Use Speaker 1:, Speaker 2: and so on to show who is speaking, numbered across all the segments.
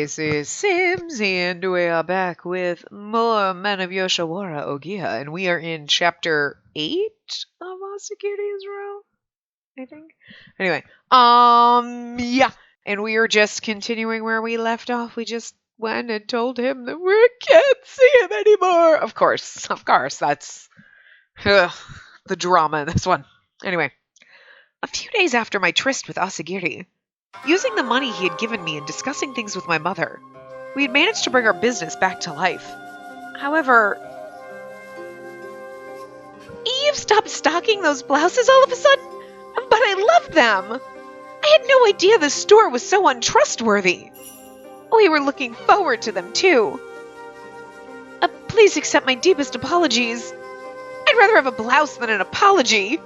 Speaker 1: Spacey Sims, and we are back with more Men of Yoshiwara Ohgiya, and we are in chapter 8 of Asakiri's Row, I think. Anyway, yeah, and we are just continuing where we left off. We just went and told him that we can't see him anymore. Of course, that's the drama in this one. Anyway, a few days after my tryst with Asagiri, using the money he had given me and discussing things with my mother, we had managed to bring our business back to life. However, Eve stopped stocking those blouses all of a sudden, but I loved them. I had no idea the store was so untrustworthy. We were looking forward to them, too. Please accept my deepest apologies. I'd rather have a blouse than an apology.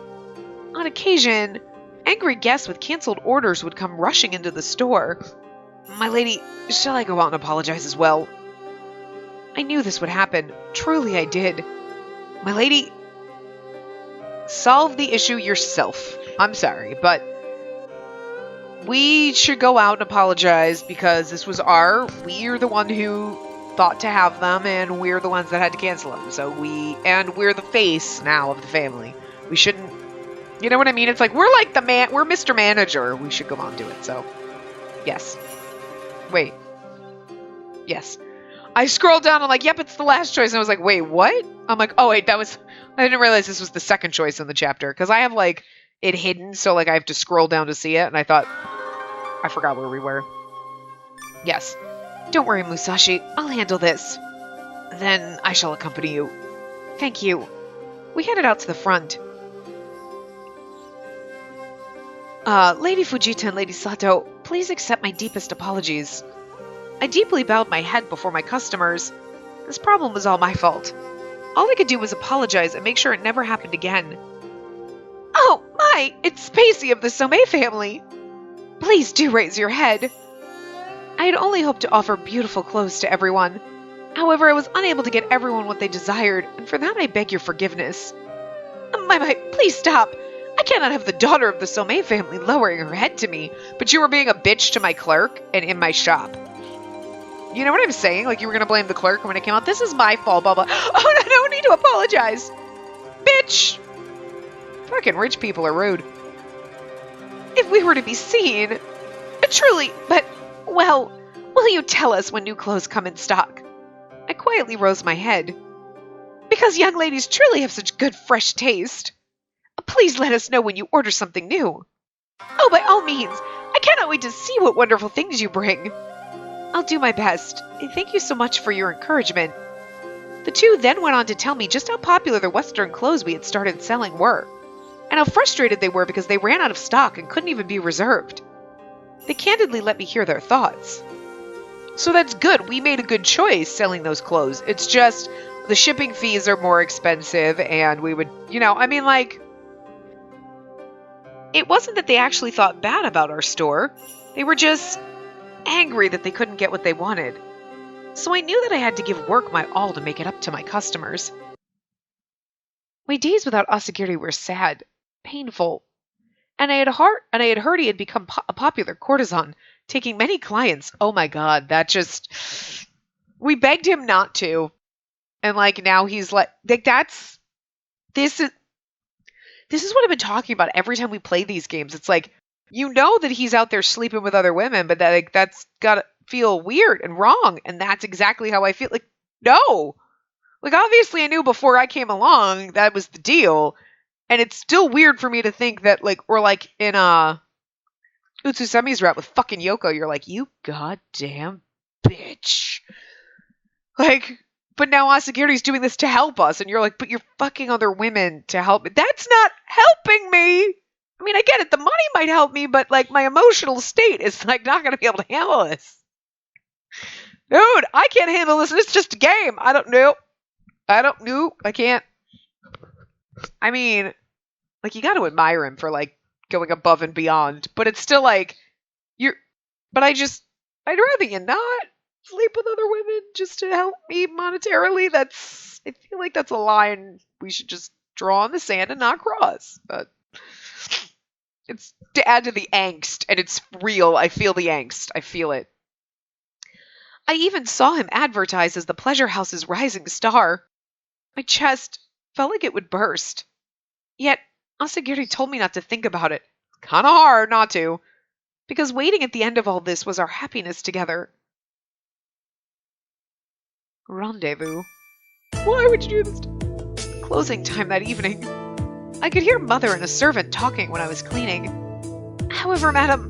Speaker 1: On occasion, angry guests with canceled orders would come rushing into the store. My lady, shall I go out and apologize as well? I knew this would happen. Truly I did. My lady, solve the issue yourself. I'm sorry, but we should go out and apologize because this was we're the one who thought to have them, and we're the ones that had to cancel them. So we're the face now of the family. We shouldn't, you know what I mean? It's like, we're like we're Mr. Manager. We should go on and do it. So, yes. Wait. Yes. I scrolled down, I'm like, yep, it's the last choice. And I was like, wait, what? I'm like, oh, wait, I didn't realize this was the second choice in the chapter. Because I have, like, it hidden, so, like, I have to scroll down to see it. And I thought, I forgot where we were. Yes. Don't worry, Musashi. I'll handle this. Then I shall accompany you. Thank you. We headed out to the front. Lady Fujita and Lady Sato, please accept my deepest apologies. I deeply bowed my head before my customers. This problem was all my fault. All I could do was apologize and make sure it never happened again. Oh, my! It's Spacey of the Somei family! Please do raise your head. I had only hoped to offer beautiful clothes to everyone. However, I was unable to get everyone what they desired, and for that I beg your forgiveness. My, please stop! I cannot have the daughter of the Somei family lowering her head to me, but you were being a bitch to my clerk and in my shop. You know what I'm saying? Like, you were going to blame the clerk when it came out. This is my fault, blah, blah. Oh, no need to apologize. Bitch! Fucking rich people are rude. If we were to be seen, truly, but, well, will you tell us when new clothes come in stock? I quietly rose my head. Because young ladies truly have such good, fresh taste. Please let us know when you order something new. Oh, by all means. I cannot wait to see what wonderful things you bring. I'll do my best. Thank you so much for your encouragement. The two then went on to tell me just how popular the Western clothes we had started selling were, and how frustrated they were because they ran out of stock and couldn't even be reserved. They candidly let me hear their thoughts. So that's good. We made a good choice selling those clothes. It's just the shipping fees are more expensive, and we would, it wasn't that they actually thought bad about our store. They were just angry that they couldn't get what they wanted. So I knew that I had to give work my all to make it up to my customers. My days without Asagiri were sad, painful, and I had heard he had become a popular courtesan, taking many clients. Oh my god, we begged him not to, and now he's this is what I've been talking about every time we play these games. It's like, that he's out there sleeping with other women, but that's gotta feel weird and wrong, and that's exactly how I feel. No! Obviously I knew before I came along that was the deal, and it's still weird for me to think that, or in Utsusemi's route with fucking Yoko, you're like, you goddamn bitch. But now Asagiri's doing this to help us, and you're like, but you're fucking other women to help me. That's not helping me! I mean, I get it, the money might help me, but, my emotional state is, not going to be able to handle this. Dude, I can't handle this, it's just a game. I don't know. I can't. I mean, you got to admire him for, going above and beyond, but it's still, but I'd rather you not sleep with other women just to help me monetarily. I feel like that's a line we should just draw in the sand and not cross, but it's to add to the angst, and it's real. I feel the angst. I feel it. I even saw him advertised as the pleasure house's rising star. My chest felt like it would burst. Yet, Asagiri told me not to think about it. Kinda hard not to. Because waiting at the end of all this was our happiness together. Rendezvous. Why would you do this? Closing time that evening. I could hear Mother and a servant talking when I was cleaning. However, madam,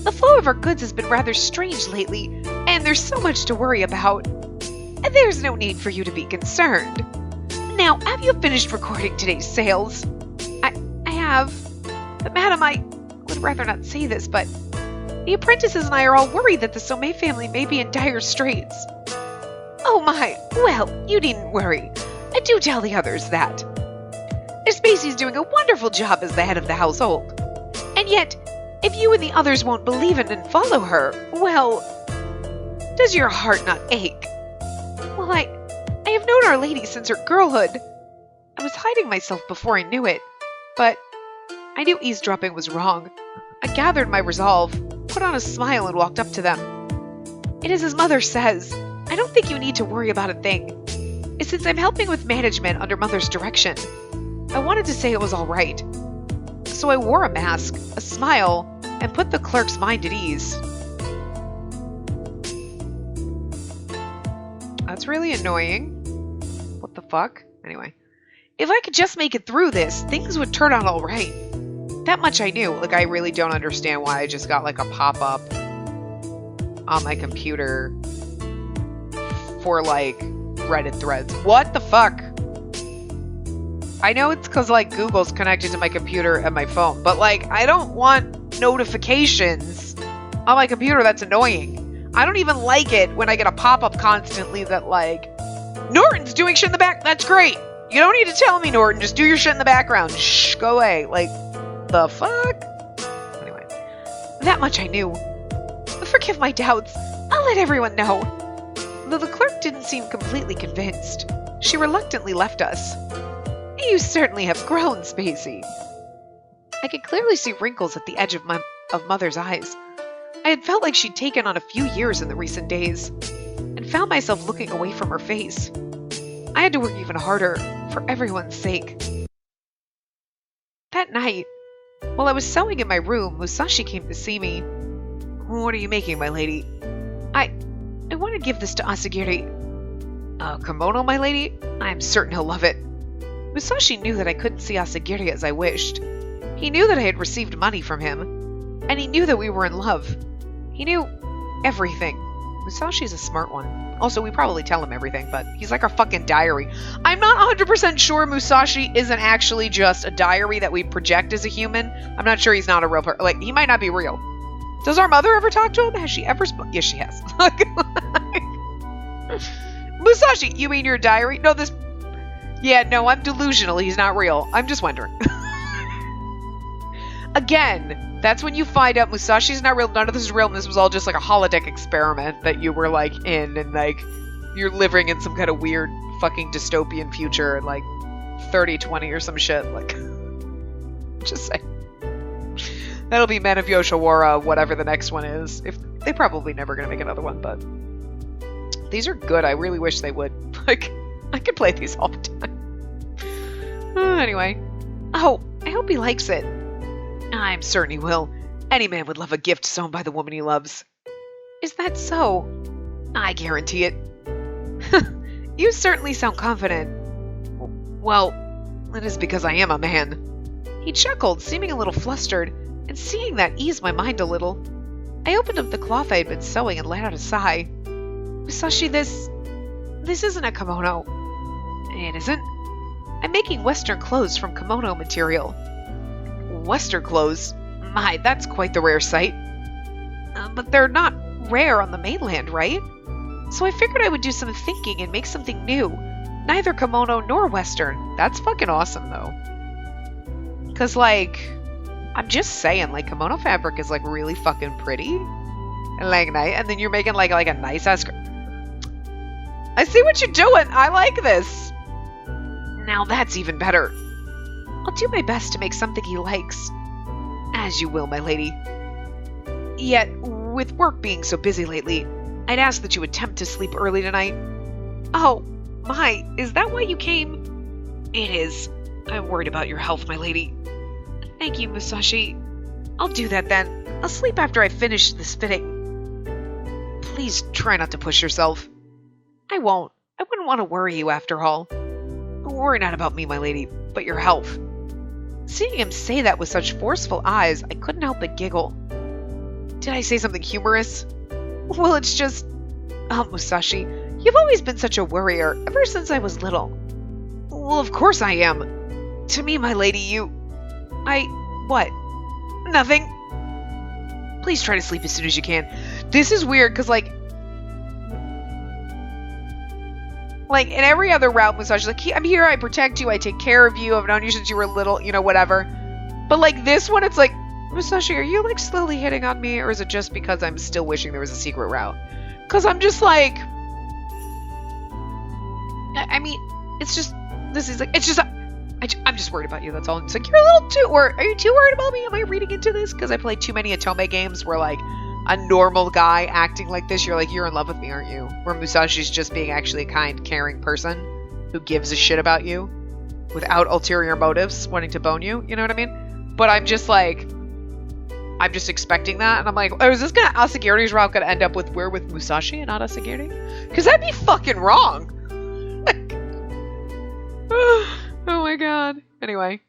Speaker 1: the flow of our goods has been rather strange lately, and there's so much to worry about. There's no need for you to be concerned. Now, have you finished recording today's sales? I have. But madam, I would rather not say this, but the apprentices and I are all worried that the Somei family may be in dire straits. Oh my, well, you needn't worry. I do tell the others that. Spacey's doing a wonderful job as the head of the household. And yet, if you and the others won't believe it and follow her, well, does your heart not ache? Well, I have known Our Lady since her girlhood. I was hiding myself before I knew it, but I knew eavesdropping was wrong. I gathered my resolve, put on a smile, and walked up to them. It is as Mother says. I don't think you need to worry about a thing. Since I'm helping with management under Mother's direction, I wanted to say it was all right. So I wore a mask, a smile, and put the clerk's mind at ease. That's really annoying. What the fuck? Anyway. If I could just make it through this, things would turn out all right. That much I knew. Like, I really don't understand why I just got, like, a pop-up on my computer for, like, Reddit threads. What the fuck? I know it's because, like, Google's connected to my computer and my phone, but, like, I don't want notifications on my computer. That's annoying. I don't even like it when I get a pop-up constantly that, like, Norton's doing shit in the back. That's great. You don't need to tell me, Norton. Just do your shit in the background. Shh, go away. Like, the fuck? Anyway, that much I knew. Forgive my doubts. I'll let everyone know. Though the clerk didn't seem completely convinced, she reluctantly left us. You certainly have grown, Spacey. I could clearly see wrinkles at the edge of Mother's eyes. I had felt like she'd taken on a few years in the recent days, and found myself looking away from her face. I had to work even harder, for everyone's sake. That night, while I was sewing in my room, Musashi came to see me. What are you making, my lady? I want to give this to Asagiri. A kimono, my lady? I am certain he'll love it. Musashi knew that I couldn't see Asagiri as I wished. He knew that I had received money from him, and he knew that we were in love. He knew everything. Musashi's a smart one. Also, we probably tell him everything, but he's like our fucking diary. I'm not 100% sure Musashi isn't actually just a diary that we project as a human. I'm not sure he's not a real person. Like, he might not be real. Does our mother ever talk to him? Has she ever Yes, she has. Musashi, you mean your diary? No, this... Yeah, no, I'm delusional. He's not real. I'm just wondering. Again, that's when you find out Musashi's not real. None of this is real, and this was all just like a holodeck experiment that you were like in, and like you're living in some kind of weird fucking dystopian future, like 3020 or some shit. Like, just saying. That'll be Men of Yoshiwara, whatever the next one is. If they probably never gonna make another one, but these are good. I really wish they would. Like, I could play these all the time. Anyway. Oh, I hope he likes it. I'm certain he will. Any man would love a gift sewn by the woman he loves. Is that so? I guarantee it. You certainly sound confident. Well, that is because I am a man. He chuckled, seeming a little flustered, and seeing that eased my mind a little. I opened up the cloth I had been sewing and let out a sigh. Musashi, this isn't a kimono. It isn't? I'm making Western clothes from kimono material. Western clothes? My, that's quite the rare sight. But they're not rare on the mainland, right? So I figured I would do some thinking and make something new. Neither kimono nor Western. That's fucking awesome, though. Because, like, I'm just saying, like, kimono fabric is, like, really fucking pretty. And, like, nice. And then you're making, like a nice-ass... I see what you're doing. I like this. Now that's even better. I'll do my best to make something he likes. As you will, my lady. Yet, with work being so busy lately, I'd ask that you attempt to sleep early tonight. Oh, my, is that why you came? It is. I'm worried about your health, my lady. Thank you, Musashi. I'll do that then. I'll sleep after I finish this fitting. Please try not to push yourself. I won't. I wouldn't want to worry you after all. Worry not about me, my lady, but your health. Seeing him say that with such forceful eyes, I couldn't help but giggle. Did I say something humorous? Well, it's just... Oh, Musashi, you've always been such a worrier, ever since I was little. Well, of course I am. To me, my lady, you... What? Nothing. Please try to sleep as soon as you can. This is weird, because, like, in every other route, Musashi's like, I'm here, I protect you, I take care of you, I've known you since you were little, you know, whatever. But, like, this one, it's like, Musashi, are you, like, slowly hitting on me, or is it just because I'm still wishing there was a secret route? Because I'm just like... I mean, it's just... This is, like, it's just... I'm just worried about you, that's all. It's like, you're a little too... Are you too worried about me? Am I reading into this? Because I played too many Otome games where, like, a normal guy acting like this, you're like, you're in love with me, aren't you? Where Musashi's just being actually a kind, caring person who gives a shit about you without ulterior motives, wanting to bone you, you know what I mean? But I'm just like, I'm just expecting that, and I'm like, oh, is this gonna, Asagiri's route gonna end up with we're with Musashi and not Asagiri? Because that'd be fucking wrong! Oh my god. Anyway,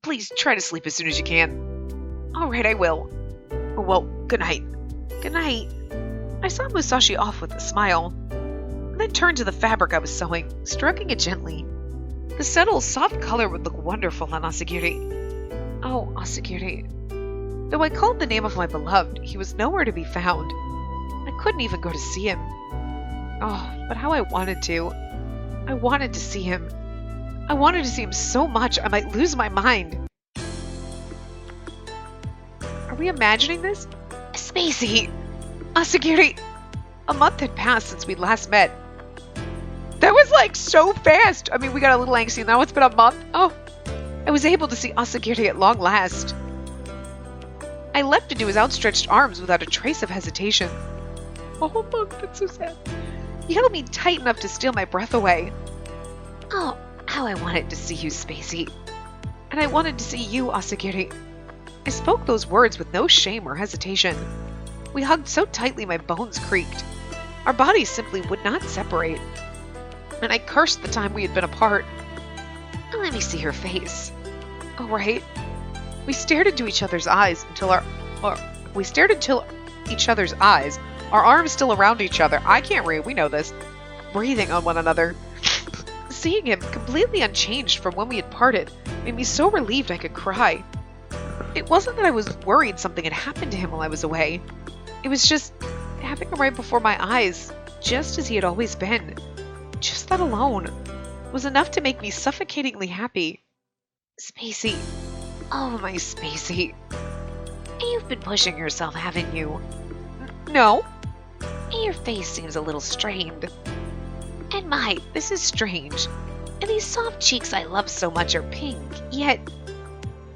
Speaker 1: please try to sleep as soon as you can. Alright, I will. Oh, well, good night. Good night. I saw Musashi off with a smile, and then turned to the fabric I was sewing, stroking it gently. The subtle, soft color would look wonderful on Asagiri. Oh, Asagiri. Though I called the name of my beloved, he was nowhere to be found. I couldn't even go to see him. Oh, but how I wanted to. I wanted to see him. I wanted to see him so much I might lose my mind. Are we imagining this? Spacey! Asagiri! A month had passed since we last met. That was like so fast! I mean, we got a little angsty, now it's been a month. Oh, I was able to see Asagiri at long last. I leapt into his outstretched arms without a trace of hesitation. Oh, fuck, that's so sad. He held me tight enough to steal my breath away. Oh, how I wanted to see you, Spacey. And I wanted to see you, Asagiri. I spoke those words with no shame or hesitation. We hugged so tightly my bones creaked. Our bodies simply would not separate. And I cursed the time we had been apart. Let me see her face. All right. We stared into each other's eyes until our arms still around each other. I can't read, we know this. Breathing on one another. Seeing him completely unchanged from when we had parted made me so relieved I could cry. It wasn't that I was worried something had happened to him while I was away. It was just having him right before my eyes, just as he had always been. Just that alone was enough to make me suffocatingly happy. Spacey. Oh, my Spacey. You've been pushing yourself, haven't you? No. Your face seems a little strained. And my, this is strange. And these soft cheeks I love so much are pink, yet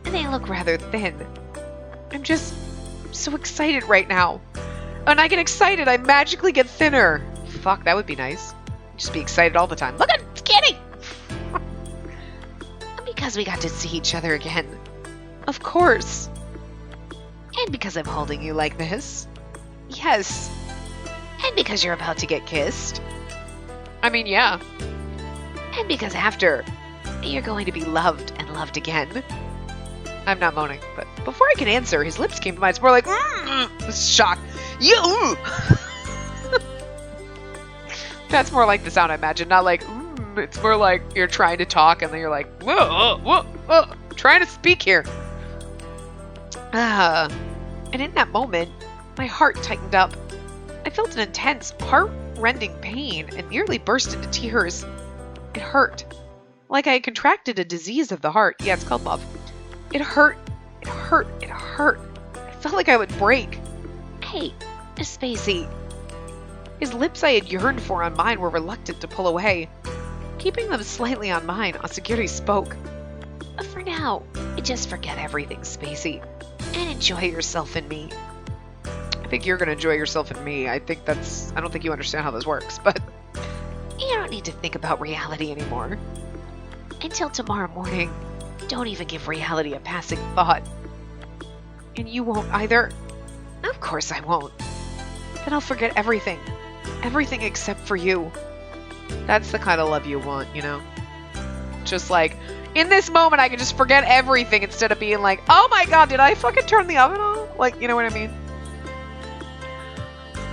Speaker 1: they look rather thin. I'm just so excited right now. When I get excited, I magically get thinner. Fuck, that would be nice. Just be excited all the time. Look at Kitty! Because we got to see each other again. Of course. And because I'm holding you like this. Yes. And because you're about to get kissed. I mean, yeah. And because after, you're going to be loved and loved again. I'm not moaning, but before I could answer, his lips came to mine. It's more like, I was shocked. You. That's more like the sound I imagine, not like, it's more like you're trying to talk and then you're like, whoa, trying to speak here. And in that moment, my heart tightened up. I felt an intense, heart-rending pain and nearly burst into tears. It hurt. Like I had contracted a disease of the heart. Yeah, it's called love. It hurt. It hurt. It hurt. I felt like I would break. Hey, Spacey. His lips I had yearned for on mine were reluctant to pull away. Keeping them slightly on mine, Asagiri spoke. For now, just forget everything, Spacey, and enjoy yourself in me. think you're gonna enjoy yourself in me. I don't think you understand how this works, but you don't need to think about reality anymore. Until tomorrow morning, don't even give reality a passing thought. And you won't either? Of course I won't. Then I'll forget everything. Everything except for you. That's the kind of love you want, you know? Just like, in this moment I can just forget everything instead of being like, oh my god, did I fucking turn the oven on? Like, you know what I mean?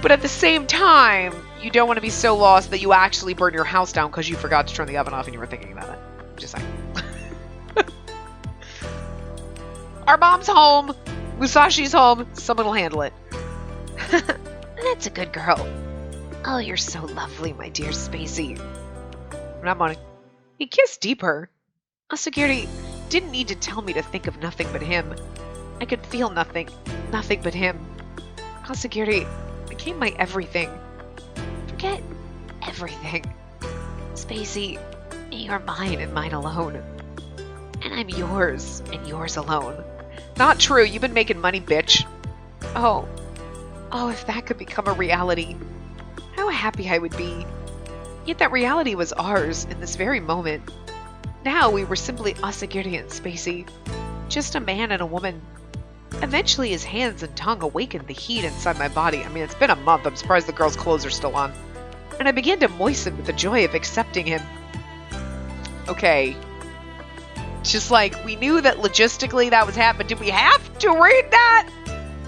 Speaker 1: But at the same time, you don't want to be so lost that you actually burn your house down because you forgot to turn the oven off and you were thinking about it. Just saying. Our mom's home. Musashi's home. Someone will handle it. That's a good girl. Oh, you're so lovely, my dear Spacey. I'm on it. He kissed deeper. Asagiri didn't need to tell me to think of nothing but him. I could feel nothing but him. Asagiri became my everything. Forget everything. Spacey, you're mine and mine alone. And I'm yours and yours alone. Not true, you've been making money, bitch. Oh, if that could become a reality, how happy I would be. Yet that reality was ours in this very moment. Now we were simply Asagiri and Spacey, just a man and a woman. Eventually his hands and tongue awakened the heat inside my body. I mean, it's been a month, I'm surprised the girl's clothes are still on. And I began to moisten with the joy of accepting him. Okay. Just like, we knew that logistically that was happening. Did we have to read that?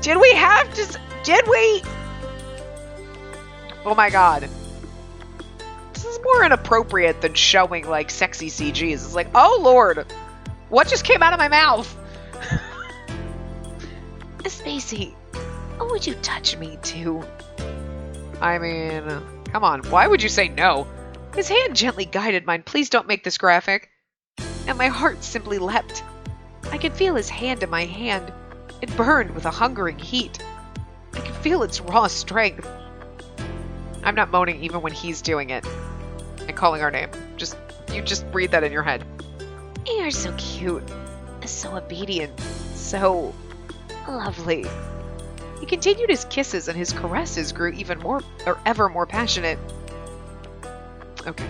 Speaker 1: Did we have to? Did we? Oh my god. This is more inappropriate than showing, like, sexy CGs. It's like, oh lord, what just came out of my mouth? Spacey, would you touch me too? I mean, come on, why would you say no? His hand gently guided mine. Please don't make this graphic. And my heart simply leapt. I could feel his hand in my hand. It burned with a hungering heat. I could feel its raw strength. I'm not moaning even when he's doing it and calling our name. You just read that in your head. You're so cute, so obedient, so lovely. He continued his kisses and his caresses grew ever more passionate. Okay.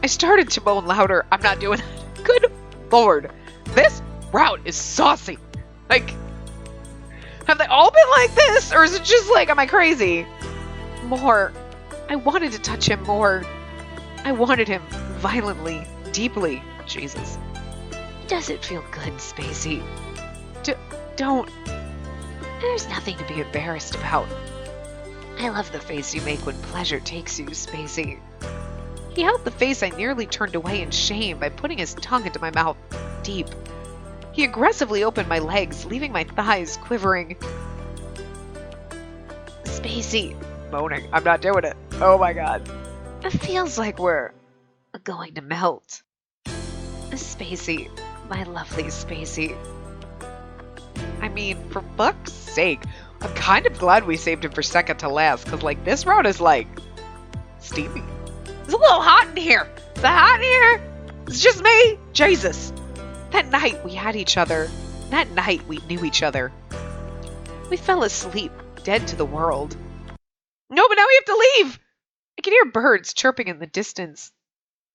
Speaker 1: I started to moan louder. I'm not doing that. Good lord. This route is saucy. Like, have they all been like this? Or is it just like, am I crazy? More. I wanted to touch him more. I wanted him violently, deeply. Jesus. Does it feel good, Spacey? Don't. There's nothing to be embarrassed about. I love the face you make when pleasure takes you, Spacey. He held the face I nearly turned away in shame by putting his tongue into my mouth, deep. He aggressively opened my legs, leaving my thighs quivering. Spacey. Moaning. I'm not doing it. Oh my god. It feels like we're going to melt. Spacey. My lovely Spacey. I mean, for fuck's sake, I'm kind of glad we saved him for second to last, because, like, this round is, like, steamy. It's a little hot in here. Is it hot in here? It's just me? Jesus. That night we had each other. That night we knew each other. We fell asleep, dead to the world. No, but now we have to leave! I can hear birds chirping in the distance.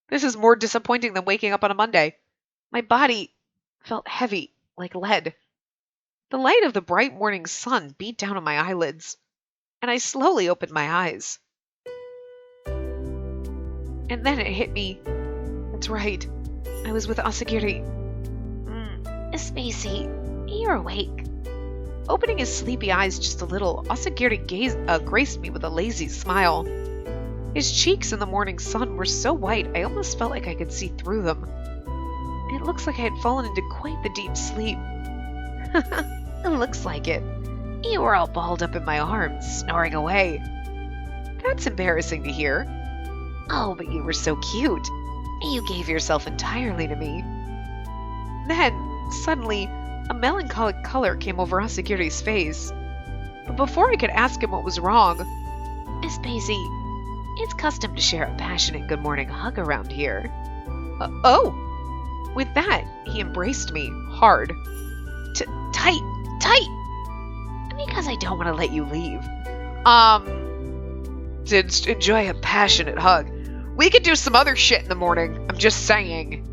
Speaker 1: This is more disappointing than waking up on a Monday. My body felt heavy, like lead. The light of the bright morning sun beat down on my eyelids, and I slowly opened my eyes. And then it hit me. That's right. I was with Asagiri. Spacey, you're awake. Opening his sleepy eyes just a little, Asagiri graced me with a lazy smile. His cheeks in the morning sun were so white I almost felt like I could see through them. It looks like I had fallen into quite the deep sleep. It looks like it. You were all balled up in my arms, snoring away. That's embarrassing to hear. Oh, but you were so cute. You gave yourself entirely to me. Then, suddenly, a melancholic color came over Asagiri's face. But before I could ask him what was wrong, Miss Spacey, it's custom to share a passionate good morning hug around here. Oh! With that, he embraced me, hard. Tight! Because I don't want to let you leave. To enjoy a passionate hug. We could do some other shit in the morning. I'm just saying.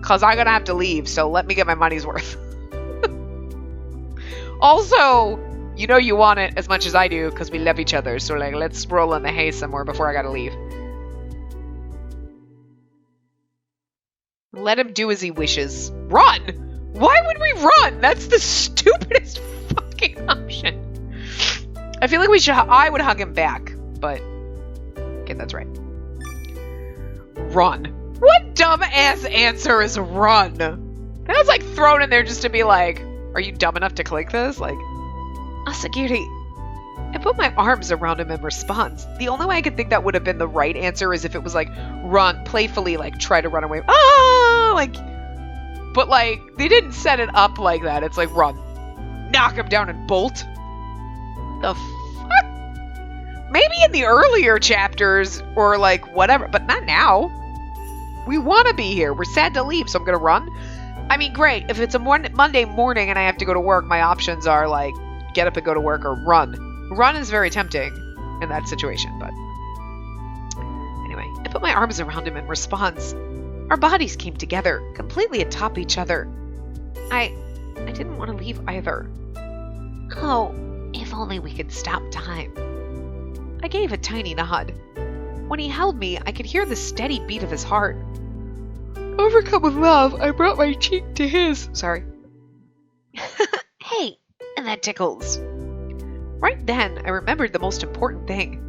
Speaker 1: Because I'm going to have to leave, so let me get my money's worth. Also, you know you want it as much as I do because we love each other. So, like, let's roll in the hay somewhere before I got to leave. Let him do as he wishes. Run! Why would we run? That's the stupidest fucking option. I feel like we should. I would hug him back, but okay, that's right. Run. What dumbass answer is run? That was like thrown in there just to be like, are you dumb enough to click this? Like, Asagiri. I put my arms around him in response. The only way I could think that would have been the right answer is if it was like, run, playfully, like, try to run away. Ah! Like, but like, they didn't set it up like that. It's like, run. Knock him down and bolt. The fuck? Maybe in the earlier chapters or like whatever, but not now. We want to be here. We're sad to leave, so I'm going to run. I mean, great. If it's a Monday morning and I have to go to work, my options are like get up and go to work or run. Run is very tempting in that situation, but anyway, I put my arms around him in response. Our bodies came together, completely atop each other. I didn't want to leave either. Oh, if only we could stop time. I gave a tiny nod. When he held me, I could hear the steady beat of his heart. Overcome with love, I brought my cheek to his. Sorry. Hey, and that tickles. Right then, I remembered the most important thing.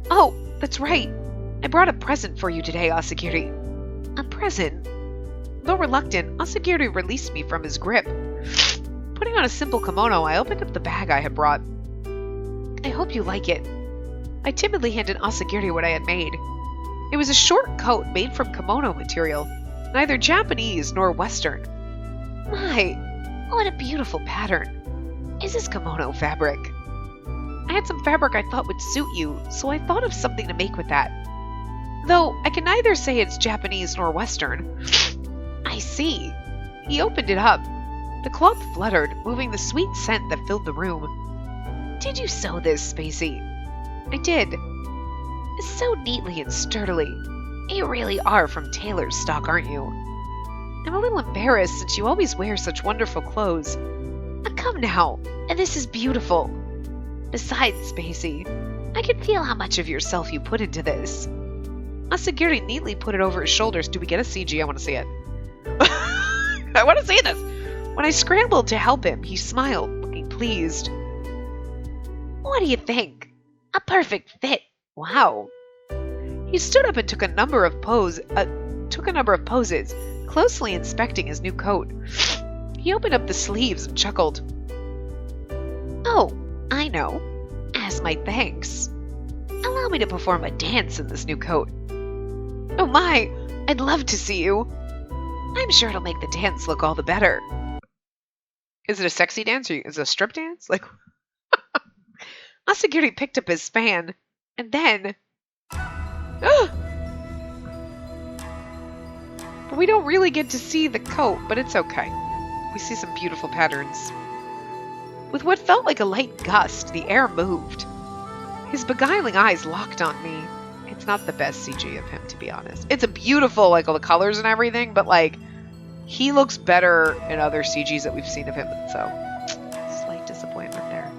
Speaker 1: Oh, that's right. I brought a present for you today, Asagiri. A present? Though reluctant, Asagiri released me from his grip. Putting on a simple kimono, I opened up the bag I had brought. I hope you like it. I timidly handed Asagiri what I had made. It was a short coat made from kimono material, neither Japanese nor Western. My, what a beautiful pattern. Is this kimono fabric? I had some fabric I thought would suit you, so I thought of something to make with that. Though I can neither say it's Japanese nor Western. I see. He opened it up. The cloth fluttered, moving the sweet scent that filled the room. Did you sew this, Spacey? I did. So neatly and sturdily. You really are from tailor's stock, aren't you? I'm a little embarrassed since you always wear such wonderful clothes. Come now, this is beautiful. Besides, Spacey, I can feel how much of yourself you put into this. Asagiri neatly put it over his shoulders. Do we get a CG? I want to see it. I want to see this. When I scrambled to help him, he smiled, looking pleased. What do you think? A perfect fit. Wow. He stood up and took a number of poses, closely inspecting his new coat. He opened up the sleeves and chuckled. Oh, I know. As my thanks. Allow me to perform a dance in this new coat. Oh my, I'd love to see you. I'm sure it'll make the dance look all the better. Is it a sexy dance or is it a strip dance? Like, Asagiri picked up his fan, and then... But we don't really get to see the coat, but it's okay. We see some beautiful patterns. With what felt like a light gust, the air moved. His beguiling eyes locked on me. It's not the best CG of him, to be honest. It's a beautiful, like, all the colors and everything, but, like, he looks better in other CGs that we've seen of him, so slight disappointment there.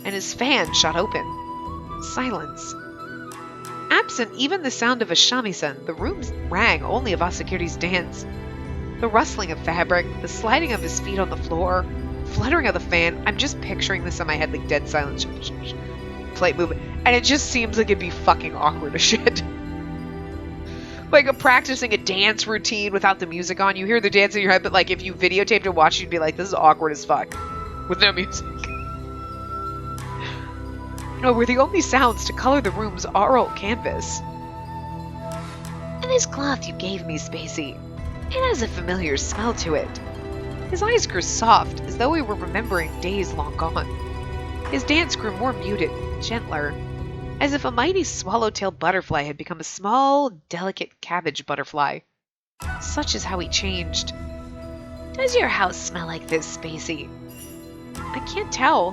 Speaker 1: And his fan shot open. Silence. Absent even the sound of a shamisen, the room rang only of Asagiri's dance. The rustling of fabric, the sliding of his feet on the floor, fluttering of the fan. I'm just picturing this in my head, like dead silence. Slight movement. And it just seems like it'd be fucking awkward as shit. Like practicing a dance routine without the music on. You hear the dance in your head, but like if you videotaped and watched, you'd be like, this is awkward as fuck. With no music. No, we're the only sounds to color the room's aural canvas. And this cloth you gave me, Spacey, it has a familiar smell to it. His eyes grew soft, as though he were remembering days long gone. His dance grew more muted, gentler, as if a mighty swallow-tailed butterfly had become a small, delicate cabbage butterfly. Such is how he changed. Does your house smell like this, Spacey? I can't tell.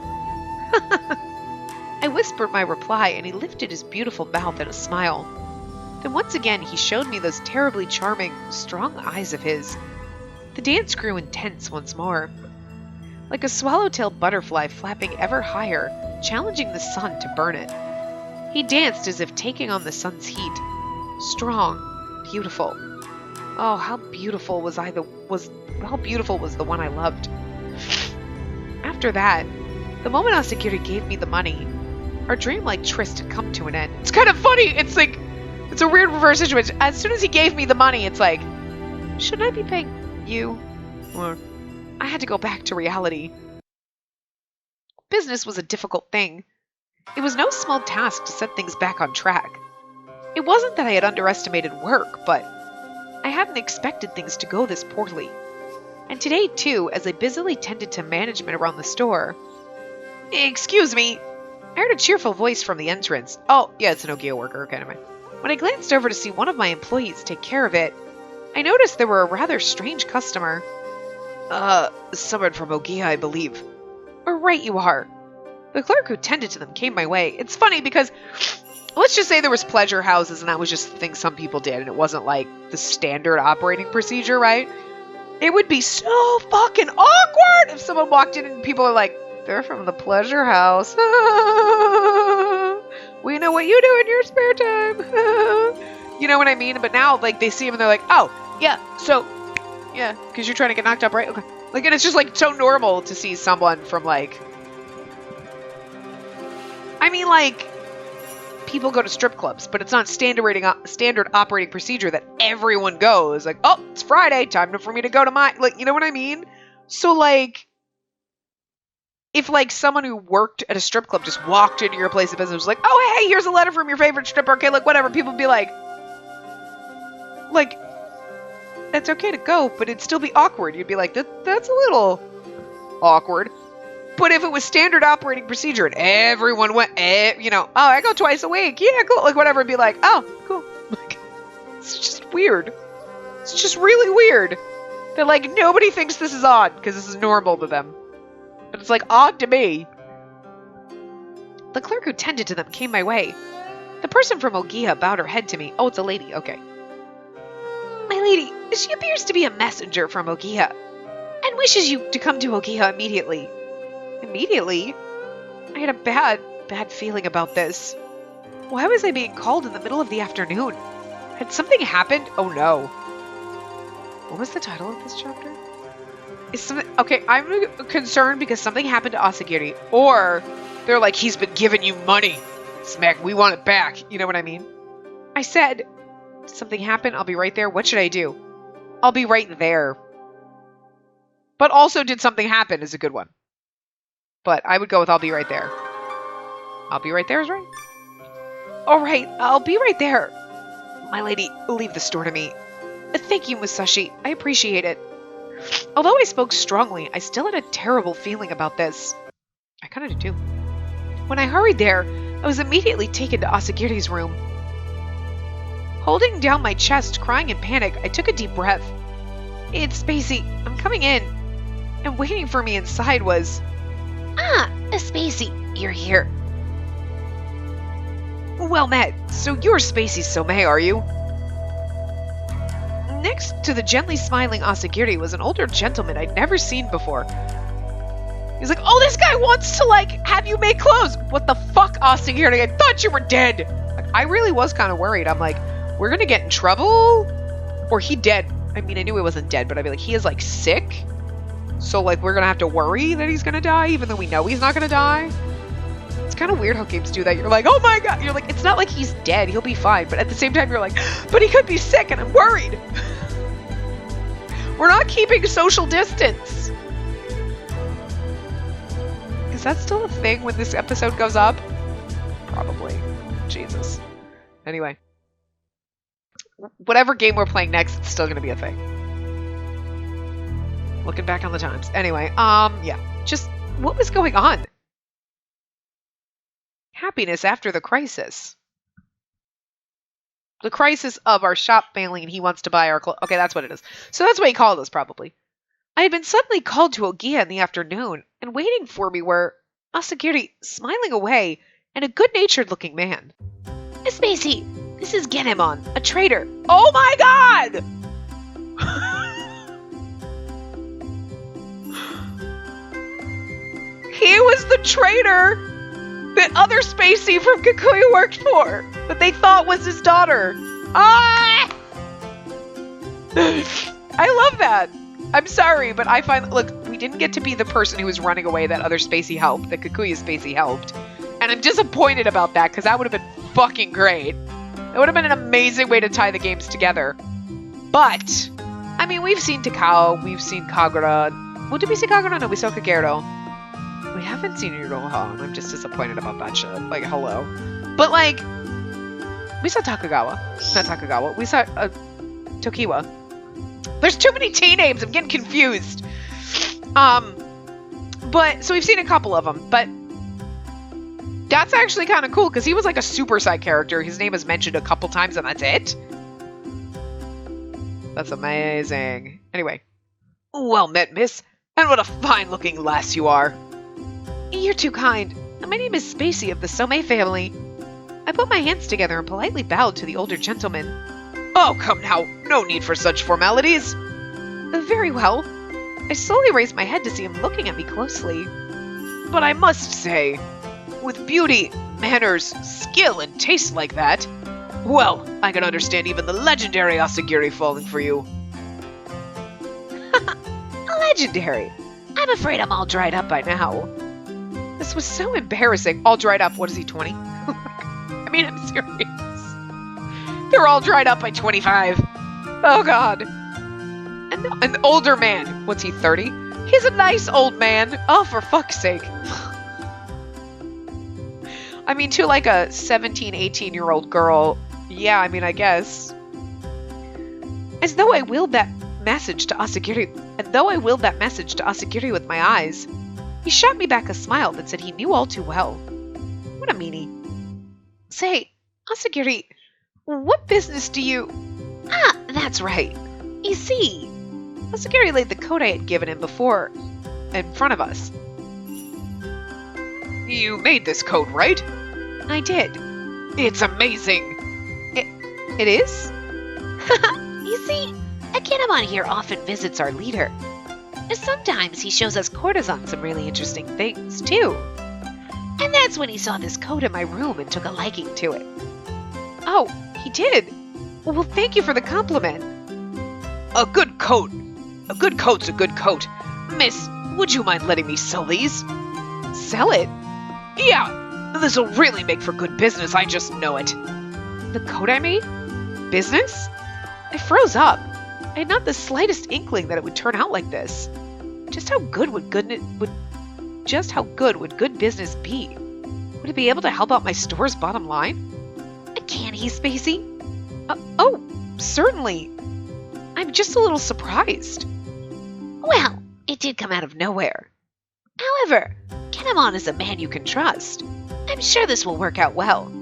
Speaker 1: I whispered my reply, and he lifted his beautiful mouth in a smile. Then once again he showed me those terribly charming, strong eyes of his. The dance grew intense once more. Like a swallow-tailed butterfly flapping ever higher, challenging the sun to burn it. He danced as if taking on the sun's heat. Strong, beautiful. Oh, how beautiful was the one I loved. After that, the moment Asagiri gave me the money, our dreamlike tryst had come to an end. It's kind of funny. It's like, it's a weird reverse situation. As soon as he gave me the money, it's like, should I be paying you? Or I had to go back to reality. Business was a difficult thing. It was no small task to set things back on track. It wasn't that I had underestimated work, but I hadn't expected things to go this poorly. And today, too, as I busily tended to management around the store... Excuse me! I heard a cheerful voice from the entrance. Oh, yeah, it's an Ohgiya worker. Okay, never mind. When I glanced over to see one of my employees take care of it, I noticed there were a rather strange customer. Someone from Ohgiya, I believe. Right you are. The clerk who tended to them came my way. It's funny because, let's just say there was pleasure houses and that was just the thing some people did and it wasn't like the standard operating procedure, right? It would be so fucking awkward if someone walked in and people are like, they're from the pleasure house. We know what you do in your spare time. You know what I mean? But now, like, they see him and they're like, oh, yeah, so, yeah, because you're trying to get knocked up, right? Okay. Like, and it's just, like, so normal to see someone from, like, I mean, like, people go to strip clubs, but it's not standard operating procedure that everyone goes. Like, oh, it's Friday, time for me to go to my, like, you know what I mean? So, like, if, like, someone who worked at a strip club just walked into your place of business and was like, oh, hey, here's a letter from your favorite stripper, okay, like, whatever, people would be like, that's okay to go, but it'd still be awkward. You'd be like, that's a little awkward. But if it was standard operating procedure and everyone went, oh, I go twice a week. Yeah, cool. Like, whatever. It'd be like, oh, cool. Like, it's just weird. It's just really weird. That, like, nobody thinks this is odd because this is normal to them. But it's, like, odd to me. The clerk who tended to them came my way. The person from Ohgiya bowed her head to me. Oh, it's a lady. Okay. My lady, she appears to be a messenger from Ohgiya and wishes you to come to Ohgiya immediately. Immediately? I had a bad feeling about this. Why was I being called in the middle of the afternoon? Had something happened? Oh no. What was the title of this chapter? Okay, I'm concerned because something happened to Asagiri. Or they're like, he's been giving you money. Smack, we want it back. You know what I mean? I said, something happened, I'll be right there. What should I do? I'll be right there. But also, did something happen is a good one. But I would go with I'll be right there. I'll be right there is right. All right, I'll be right there. My lady, leave the store to me. Thank you, Musashi. I appreciate it. Although I spoke strongly, I still had a terrible feeling about this. I kind of did too. When I hurried there, I was immediately taken to Asagiri's room. Holding down my chest, crying in panic, I took a deep breath. It's Spacey. I'm coming in. And waiting for me inside was... Ah, Spacey, you're here. Well met. So you're Spacey Somei, are you? Next to the gently smiling Asagiri was an older gentleman I'd never seen before. He's like, oh, this guy wants to, like, have you make clothes. What the fuck, Asagiri? I thought you were dead. Like, I really was kind of worried. I'm like, we're gonna get in trouble? Or he dead. I mean, I knew he wasn't dead, but I'd be like, he is, like, sick? So, like, we're gonna have to worry that he's gonna die, even though we know he's not gonna die? It's kind of weird how games do that. You're like, oh my god. You're like, it's not like he's dead. He'll be fine. But at the same time, you're like, but he could be sick and I'm worried. We're not keeping social distance. Is that still a thing when this episode goes up? Probably. Jesus. Anyway. Whatever game we're playing next, it's still going to be a thing. Looking back on the times. Anyway, yeah. Just, what was going on? Happiness after the crisis. The crisis of our shop failing and he wants to buy our clothes. Okay, that's what it is. So that's what he called us, probably. I had been suddenly called to Ohgiya in the afternoon, and waiting for me were Asagiri smiling away, and a good-natured looking man. Spacey, this is Genemon, a traitor. Oh my god! He was the traitor that other Spacey from Kikuya worked for, that they thought was his daughter. Ah! I love that. I'm sorry, but I find, look, we didn't get to be the person who was running away that other Spacey helped, that Kikuya Spacey helped. And I'm disappointed about that, because that would have been fucking great. That would have been an amazing way to tie the games together. But, I mean, we've seen Takao, we've seen Kagura. Well, did we see Kagura? No, we saw Kagero. We haven't seen Iroha, and I'm just disappointed about that shit. Like, hello. But, like, we saw Takagawa. Not Takagawa. We saw Tokiwa. There's too many T names. I'm getting confused. But, so we've seen a couple of them, but that's actually kind of cool, because he was like a super side character. His name is mentioned a couple times, and that's it. That's amazing. Anyway. Well met, miss. And what a fine-looking lass you are. You're too kind. My name is Spacey of the Somei family. I put my hands together and politely bowed to the older gentleman. Oh, come now. No need for such formalities. Very well. I slowly raised my head to see him looking at me closely. But I must say, with beauty, manners, skill, and taste like that, well, I can understand even the legendary Asagiri falling for you. Legendary? I'm afraid I'm all dried up by now. This was so embarrassing. All dried up. What is he, 20? I mean, I'm serious. They're all dried up by 25. Oh, God. And an older man. What's he, 30? He's a nice old man. Oh, for fuck's sake. I mean, to like a 17, 18-year-old girl, yeah, I mean, I guess. As though I willed that message to Asagiri, with my eyes, he shot me back a smile that said he knew all too well. What a meanie. Say, Asagiri, what business do you... Ah, that's right. You see, Asagiri laid the coat I had given him before in front of us. You made this coat, right? I did. It's amazing. It is? You see, a Kinemon here often visits our leader. Sometimes he shows us courtesans some really interesting things, too. And that's when he saw this coat in my room and took a liking to it. Oh, he did? Well, thank you for the compliment. A good coat. A good coat's a good coat. Miss, would you mind letting me sell these? Sell it? Yeah, this'll really make for good business, I just know it. The coat I made? Business? I froze up. I had not the slightest inkling that it would turn out like this. Just how good would good business be? Would it be able to help out my store's bottom line? Can he, Spacey? Oh, certainly. I'm just a little surprised. Well, it did come out of nowhere. However, Kinemon is a man you can trust. I'm sure this will work out well.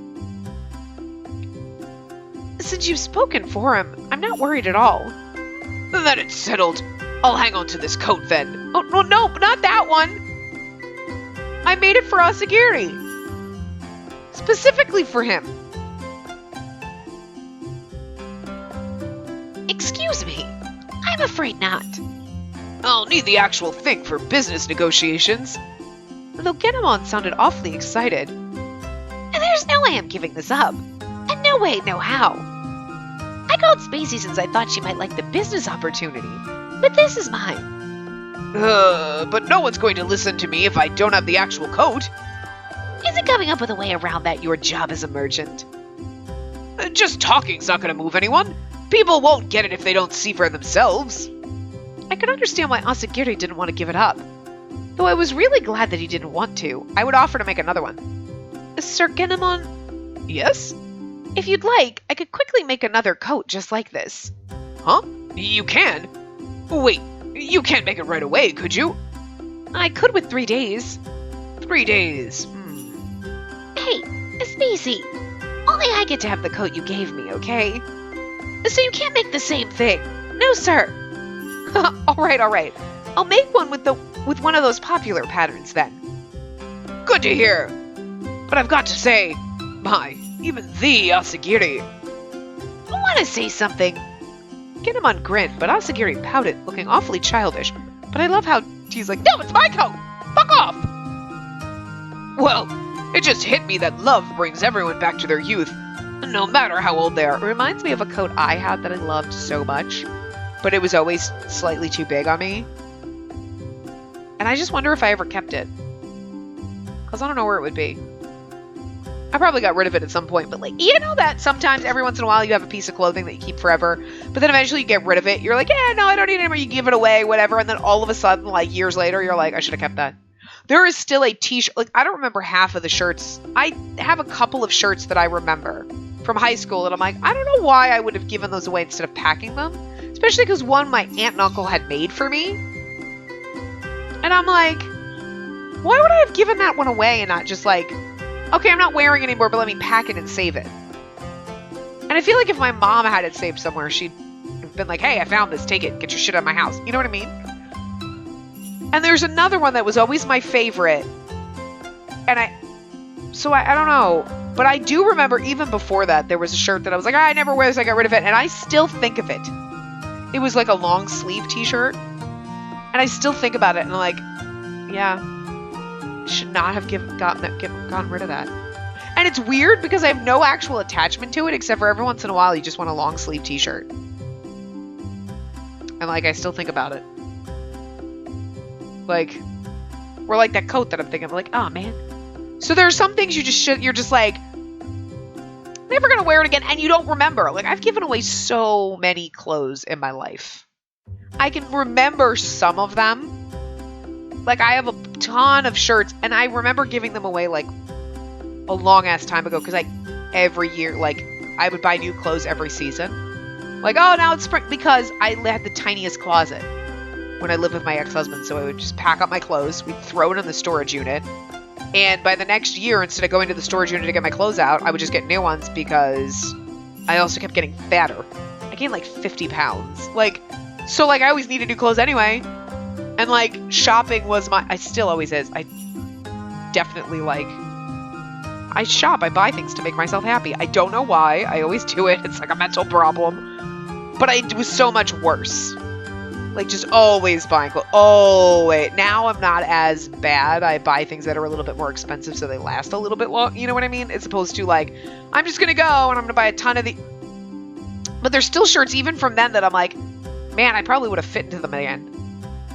Speaker 1: Since you've spoken for him, I'm not worried at all. Then it's settled. I'll hang on to this coat then. Oh, no, not that one. I made it for Asagiri. Specifically for him. Excuse me. I'm afraid not. I'll need the actual thing for business negotiations. Though Genemon sounded awfully excited. There's no way I'm giving this up. And no way, no how. I called Spacey since I thought she might like the business opportunity, but this is mine. But no one's going to listen to me if I don't have the actual coat. Isn't coming up with a way around that your job as a merchant? Just talking's not going to move anyone. People won't get it if they don't see for themselves. I could understand why Asagiri didn't want to give it up. Though I was really glad that he didn't want to. I would offer to make another one. Sir Genemon? Yes? If you'd like, I could quickly make another coat just like this. Huh? You can? Wait, you can't make it right away, could you? I could with 3 days. 3 days? Hey, Spacey, only I get to have the coat you gave me, okay? So you can't make the same thing. No, sir. All right. I'll make one with one of those popular patterns then. Good to hear. But I've got to say, even the Asagiri. I want to say something. Kinemon grinned, but Asagiri pouted, looking awfully childish. But I love how he's like, no, it's my coat! Fuck off! Well, it just hit me that love brings everyone back to their youth, no matter how old they are. It reminds me of a coat I had that I loved so much, but it was always slightly too big on me. And I just wonder if I ever kept it. Because I don't know where it would be. I probably got rid of it at some point, but like, you know that sometimes every once in a while you have a piece of clothing that you keep forever, but then eventually you get rid of it. You're like, yeah, no, I don't need it anymore. You give it away, whatever. And then all of a sudden, like years later, you're like, I should have kept that. There is still a t-shirt. Like, I don't remember half of the shirts. I have a couple of shirts that I remember from high school. And I'm like, I don't know why I would have given those away instead of packing them. Especially because one my aunt and uncle had made for me. And I'm like, why would I have given that one away and not just like, okay, I'm not wearing it anymore, but let me pack it and save it. And I feel like if my mom had it saved somewhere, she'd have been like, hey, I found this, take it, get your shit out of my house. You know what I mean? And there's another one that was always my favorite. And I don't know. But I do remember even before that, there was a shirt that I was like, I never wear this, I got rid of it. And I still think of it. It was like a long sleeve t-shirt. And I still think about it and I'm like, yeah. Should not have gotten rid of that. And it's weird because I have no actual attachment to it except for every once in a while you just want a long sleeve t-shirt. And like I still think about it. Like, or like that coat that I'm thinking of, like, oh man. So there are some things you're just like, never gonna wear it again, and you don't remember. Like, I've given away so many clothes in my life. I can remember some of them. Like, I have a ton of shirts, and I remember giving them away, like, a long-ass time ago, because, like, every year, like, I would buy new clothes every season. Like, oh, now it's spring, because I had the tiniest closet when I lived with my ex-husband, so I would just pack up my clothes, we'd throw it in the storage unit, and by the next year, instead of going to the storage unit to get my clothes out, I would just get new ones, because I also kept getting fatter. I gained, like, 50 pounds. Like, so, like, I always needed new clothes anyway. And, like, shopping was I still always is. I definitely, like, I shop. I buy things to make myself happy. I don't know why. I always do it. It's like a mental problem. But it was so much worse. Like, just always buying clothes. Oh, wait. Now I'm not as bad. I buy things that are a little bit more expensive so they last a little bit long. You know what I mean? As opposed to, like, I'm just going to go and I'm going to buy a ton of the... But there's still shirts even from then that I'm like, man, I probably would have fit into them again.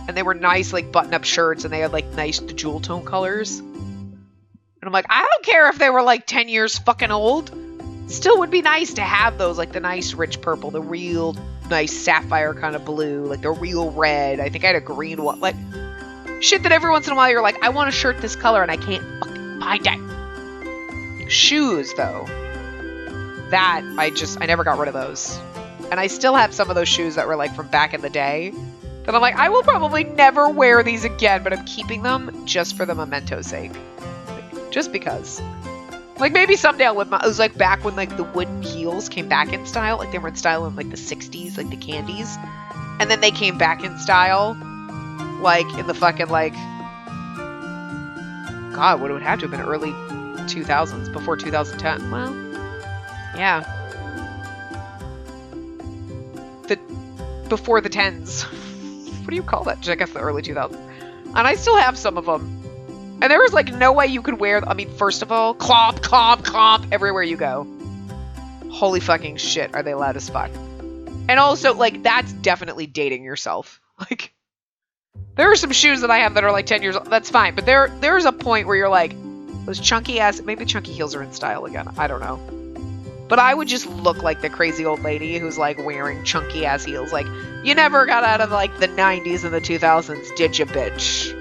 Speaker 1: And they were nice, like, button-up shirts, and they had, like, nice jewel tone colors. And I'm like, I don't care if they were, like, 10 years fucking old. Still would be nice to have those, like, the nice rich purple, the real nice sapphire kind of blue, like, the real red. I think I had a green one. Like, shit that every once in a while you're like, I want a shirt this color, and I can't fucking find it. Shoes, though. That, I never got rid of those. And I still have some of those shoes that were, like, from back in the day. That I'm like, I will probably never wear these again, but I'm keeping them just for the memento's sake. Like, just because. Like, maybe someday I'll whip my... It was, like, back when, like, the wooden heels came back in style. Like, they were in style in, like, the 60s, like, the candies. And then they came back in style, like, in the fucking, like... God, what it would have to have been early 2000s, before 2010. Well, yeah. Before the 10s. What do you call that? I guess the early 2000s. And I still have some of them. And there was, like, no way you could wear... I mean, first of all, clomp, everywhere you go. Holy fucking shit, are they loud as fuck. And also, like, that's definitely dating yourself. Like, there are some shoes that I have that are, like, 10 years old. That's fine. But there's a point where you're like, those chunky ass... Maybe chunky heels are in style again. I don't know. But I would just look like the crazy old lady who's, like, wearing chunky-ass heels. Like, you never got out of, like, the 90s and the 2000s, did you, bitch?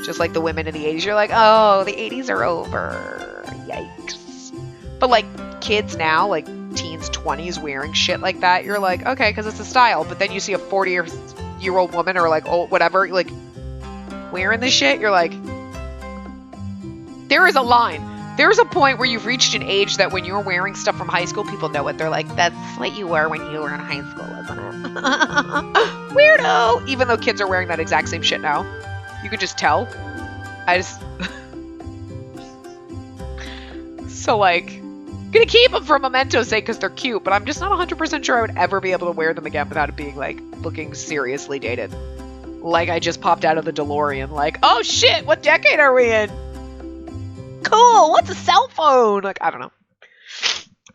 Speaker 1: Just like the women in the 80s. You're like, oh, the 80s are over. Yikes. But, like, kids now, like, teens, 20s wearing shit like that, you're like, okay, because it's a style. But then you see a 40-year-old woman or, like, old, whatever, like, wearing this shit, you're like... There is a line. There's a point where you've reached an age that when you're wearing stuff from high school, people know it. They're like, that's what you were when you were in high school, isn't it? Weirdo! Even though kids are wearing that exact same shit now. You can just tell. So, like, I'm gonna keep them for memento's sake because they're cute, but I'm just not 100% sure I would ever be able to wear them again without it being, like, looking seriously dated. Like I just popped out of the DeLorean, like, oh shit, what decade are we in? Cool, what's a cell phone? Like, I don't know.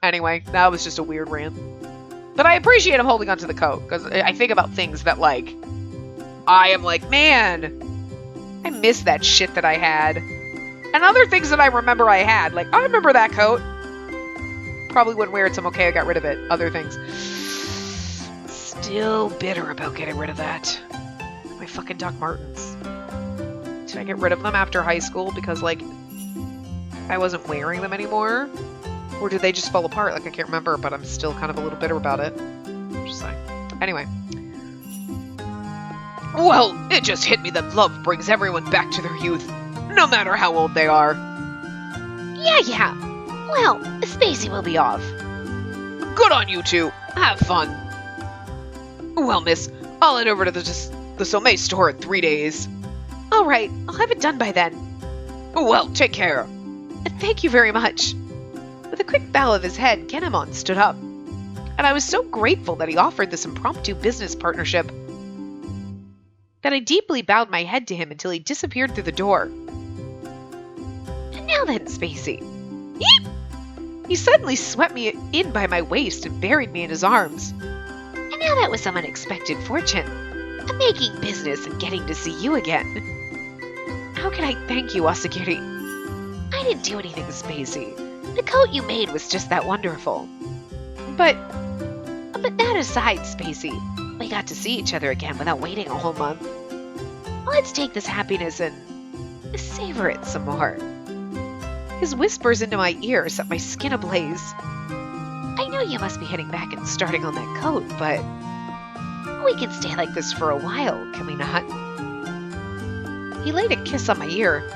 Speaker 1: Anyway, that was just a weird rant. But I appreciate him holding onto the coat, because I think about things that, like, I am like, man, I miss that shit that I had. And other things that I remember I had. Like, I remember that coat. Probably wouldn't wear it, so I'm okay, I got rid of it. Other things. Still bitter about getting rid of that. My fucking Doc Martens. Did I get rid of them after high school because, like, I wasn't wearing them anymore? Or did they just fall apart? Like, I can't remember, but I'm still kind of a little bitter about it. Just saying. Anyway. Well, it just hit me that love brings everyone back to their youth, no matter how old they are. Yeah. Well, Spacey will be off. Good on you two. Have fun. Well, miss, I'll head over to the Sommet store in 3 days. All right, I'll have it done by then. Well, take care. Thank you very much. With a quick bow of his head, Kinemon stood up. And I was so grateful that he offered this impromptu business partnership that I deeply bowed my head to him until he disappeared through the door. And now then, Spacey. Yeep! He suddenly swept me in by my waist and buried me in his arms. And now that was some unexpected fortune. I'm making business and getting to see you again. How can I thank you, Asagiri? I didn't do anything, Spacey. The coat you made was just that wonderful. But that aside, Spacey, we got to see each other again without waiting a whole month. Let's take this happiness and savor it some more. His whispers into my ear set my skin ablaze. I know you must be heading back and starting on that coat, but we can stay like this for a while, can we not? He laid a kiss on my ear,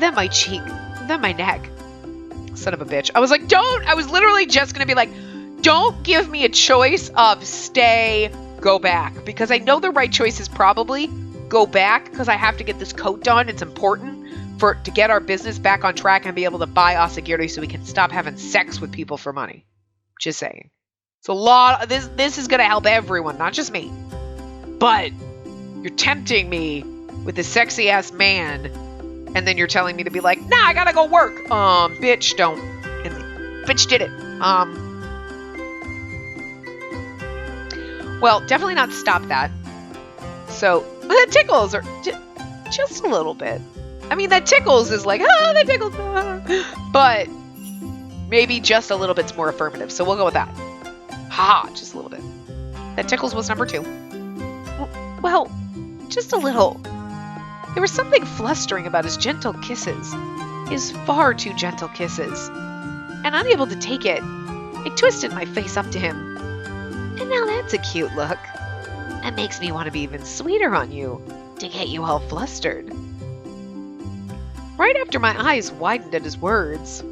Speaker 1: then my cheek, then my neck. Son of a bitch. I was like, don't! I was literally just gonna be like, don't give me a choice of stay, go back. Because I know the right choice is probably go back, because I have to get this coat done. It's important to get our business back on track and be able to buy Asagiri so we can stop having sex with people for money. Just saying. It's a lot. This is gonna help everyone, not just me. But you're tempting me with this sexy ass man, and then you're telling me to be like, nah, I gotta go work. Bitch, don't. And bitch did it. Well, definitely not stop that. So, that tickles, or just a little bit. I mean, that tickles is like, that tickles. But maybe just a little bit's more affirmative. So we'll go with that. Ha, just a little bit. That tickles was number 2. Well, just a little. There was something flustering about his gentle kisses. His far too gentle kisses. And unable to take it, I twisted my face up to him. And now that's a cute look. That makes me want to be even sweeter on you, to get you all flustered. Right after my eyes widened at his words,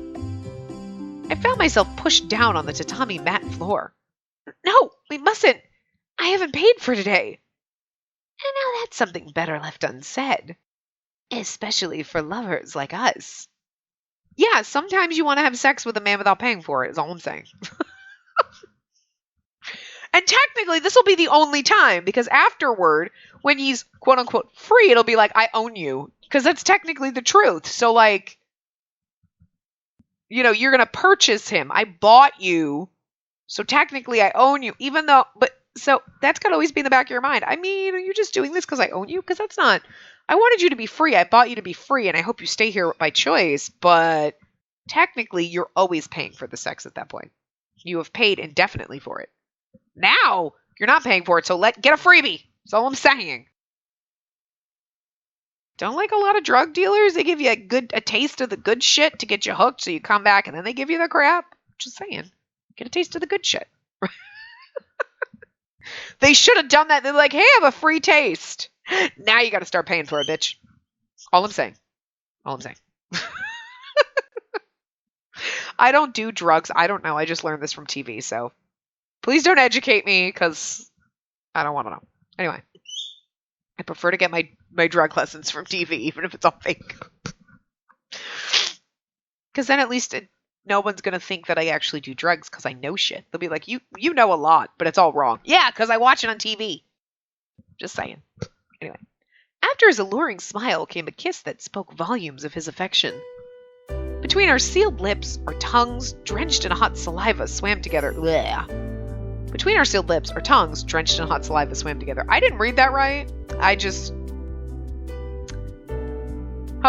Speaker 1: I found myself pushed down on the tatami mat floor. No, we mustn't. I haven't paid for today. And now that's something better left unsaid. Especially for lovers like us. Yeah, sometimes you want to have sex with a man without paying for it, is all I'm saying. And technically, this will be the only time, because afterward, when he's quote-unquote free, it'll be like, I own you. Because that's technically the truth. So, like, you know, you're going to purchase him. I bought you. So technically, I own you. Even though, so that's got to always be in the back of your mind. I mean, are you just doing this because I own you? Because that's not, I wanted you to be free. I bought you to be free, and I hope you stay here by choice. But technically, you're always paying for the sex at that point. You have paid indefinitely for it. Now, you're not paying for it, so get a freebie. That's all I'm saying. Don't like a lot of drug dealers? They give you a taste of the good shit to get you hooked, so you come back, and then they give you the crap. Just saying. Get a taste of the good shit. They should have done that. They're like, hey, I have a free taste. Now you got to start paying for it, bitch. All I'm saying. I don't do drugs. I don't know. I just learned this from TV, so please don't educate me, because I don't want to know. Anyway, I prefer to get my drug lessons from TV, even if it's all fake. Because then at least no one's going to think that I actually do drugs because I know shit. They'll be like, you know a lot, but it's all wrong. Yeah, because I watch it on TV. Just saying. Anyway. After his alluring smile came a kiss that spoke volumes of his affection. Between our sealed lips, our tongues, drenched in hot saliva, swam together. Blech. Between our sealed lips, our tongues, drenched in hot saliva, swam together. I didn't read that right. I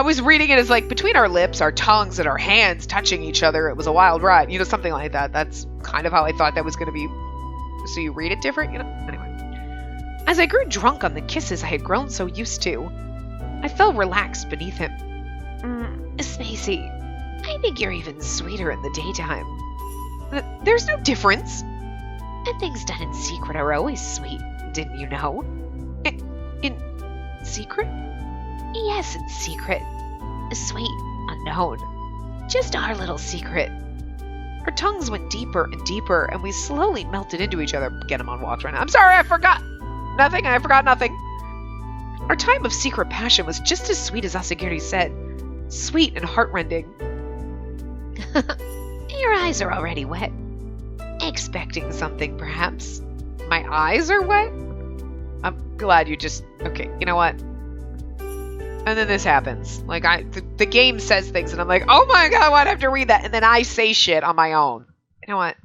Speaker 1: was reading it as like, between our lips, our tongues, and our hands touching each other, it was a wild ride. You know, something like that. That's kind of how I thought that was going to be. So you read it different, you know? Anyway. As I grew drunk on the kisses I had grown so used to, I fell relaxed beneath him. Spacey, I think you're even sweeter in the daytime. There's no difference. And things done in secret are always sweet, didn't you know? In secret? Yes, in secret. Sweet, unknown. Just our little secret. Our tongues went deeper and deeper, and we slowly melted into each other. Get him on walks right now. I'm sorry, I forgot nothing. I forgot nothing. Our time of secret passion was just as sweet as Asagiri said. Sweet and heartrending. Your eyes are already wet. Expecting something, perhaps. My eyes are wet? I'm glad you just... Okay, you know what? And then this happens. Like, the game says things, and I'm like, oh my god, why'd I have to read that? And then I say shit on my own. You know what?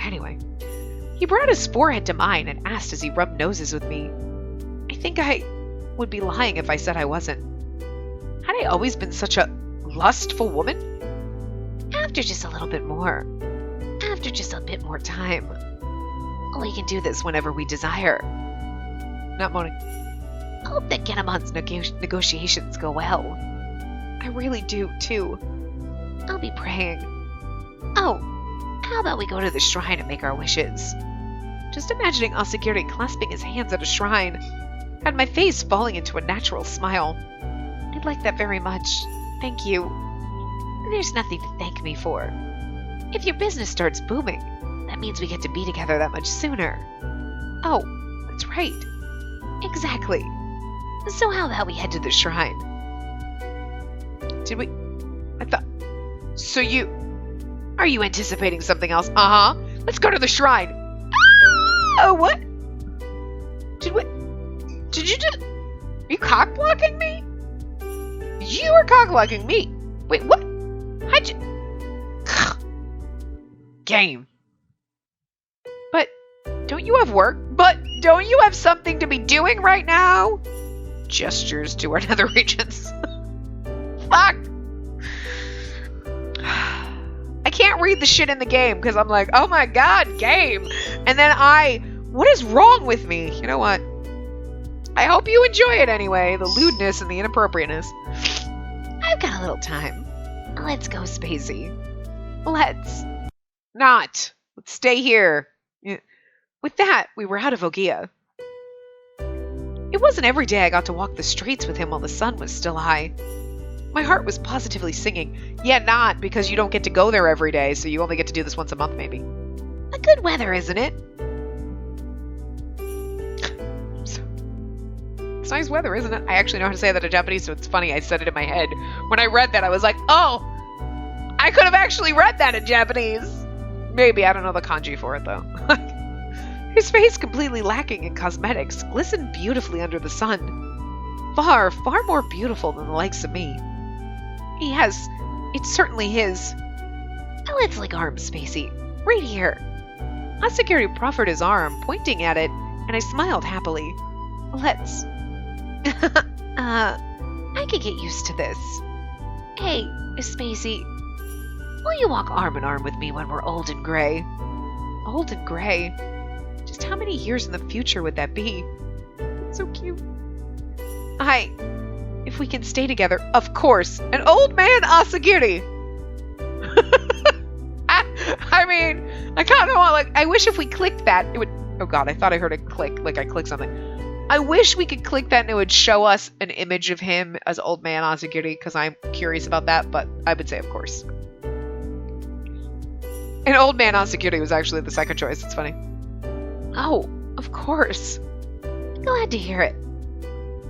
Speaker 1: Anyway. He brought his forehead to mine and asked as he rubbed noses with me. I think I would be lying if I said I wasn't. Had I always been such a lustful woman? After just a little bit more. After just a bit more time. We can do this whenever we desire. Not moaning. Hope that Genemon's negotiations go well. I really do, too. I'll be praying. Oh, how about we go to the shrine and make our wishes? Just imagining Asagiri clasping his hands at a shrine had my face falling into a natural smile. I'd like that very much. Thank you. There's nothing to thank me for. If your business starts booming, that means we get to be together that much sooner. Oh, that's right. Exactly. So how about we head to the shrine? Did we... I thought... So you... Are you anticipating something else? Uh-huh. Let's go to the shrine. Oh, what? Did you just... Are you cock-blocking me? You are cock-blocking me. Wait, what? How'd you... Game. But don't you have work? But don't you have something to be doing right now? Gestures to our nether regions. Fuck. I can't read the shit in the game because I'm like, oh my god, game. And then what is wrong with me? You know what? I hope you enjoy it anyway. The lewdness and the inappropriateness. I've got a little time. Let's go, Spacey. Let's not. Let's stay here. With that, we were out of Ohgiya. It wasn't every day I got to walk the streets with him while the sun was still high. My heart was positively singing. Yeah, not, because you don't get to go there every day, so you only get to do this once a month, maybe. A good weather, isn't it? It's nice weather, isn't it? I actually know how to say that in Japanese, so it's funny. I said it in my head. When I read that, I was like, oh! I could have actually read that in Japanese! Maybe, I don't know the kanji for it, though. His face, completely lacking in cosmetics, glistened beautifully under the sun. Far, far more beautiful than the likes of me. It's certainly his. Let's lick arms, Spacey. Right here. Asagiri proffered his arm, pointing at it, and I smiled happily. Let's. I could get used to this. Hey, Spacey, will you walk arm in arm with me when we're old and gray? Old and gray? Just how many years in the future would that be? It's so cute. If we can stay together, of course. An old man Asagiri. I mean, I kind of want, like, I wish if we clicked that, it would, oh god, I thought I heard a click, like I clicked something. I wish we could click that and it would show us an image of him as old man Asagiri, because I'm curious about that, but I would say, of course. And old man Asagiri was actually the second choice, it's funny. Oh, of course. Glad to hear it.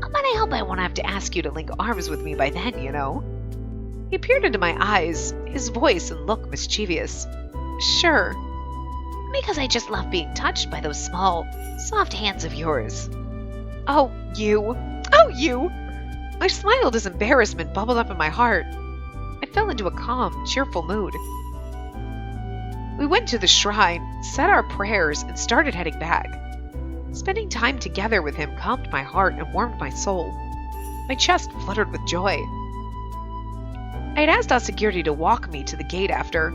Speaker 1: But I hope hope I won't have to ask you to link arms with me by then, you know. He peered into my eyes, his voice and look mischievous. Sure. Because I just love being touched by those small, soft hands of yours. Oh, you. Oh, you. I smiled as embarrassment bubbled up in my heart. I fell into a calm, cheerful mood. We went to the shrine, said our prayers, and started heading back. Spending time together with him calmed my heart and warmed my soul. My chest fluttered with joy. I had asked Asagiri to walk me to the gate after.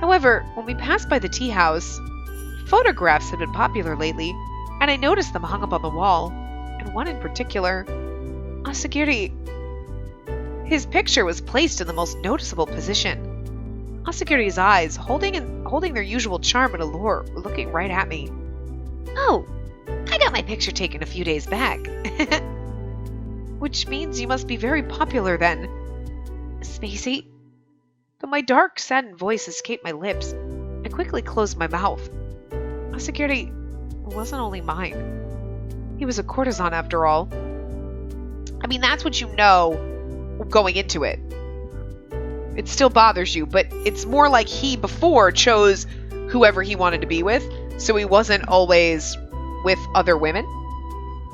Speaker 1: However, when we passed by the tea house, photographs had been popular lately, and I noticed them hung up on the wall, and one in particular. Asagiri. His picture was placed in the most noticeable position. Asagiri's eyes, holding their usual charm and allure, were looking right at me. Oh, I got my picture taken a few days back. Which means you must be very popular then. Spacey. Though my dark, saddened voice escaped my lips, I quickly closed my mouth. Asagiri wasn't only mine. He was a courtesan after all. I mean, that's what you know going into it. It still bothers you, but it's more like he before chose whoever he wanted to be with, so he wasn't always with other women.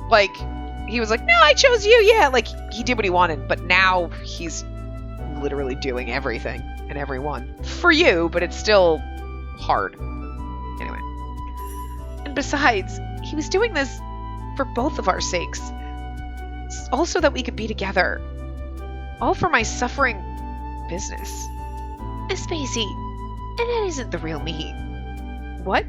Speaker 1: Like, he was like, no, I chose you, yeah. Like, he did what he wanted, but now he's literally doing everything and everyone. For you, but it's still hard. Anyway. And besides, he was doing this for both of our sakes. Also that we could be together. All for my suffering business. Spacey, and that isn't the real me. What?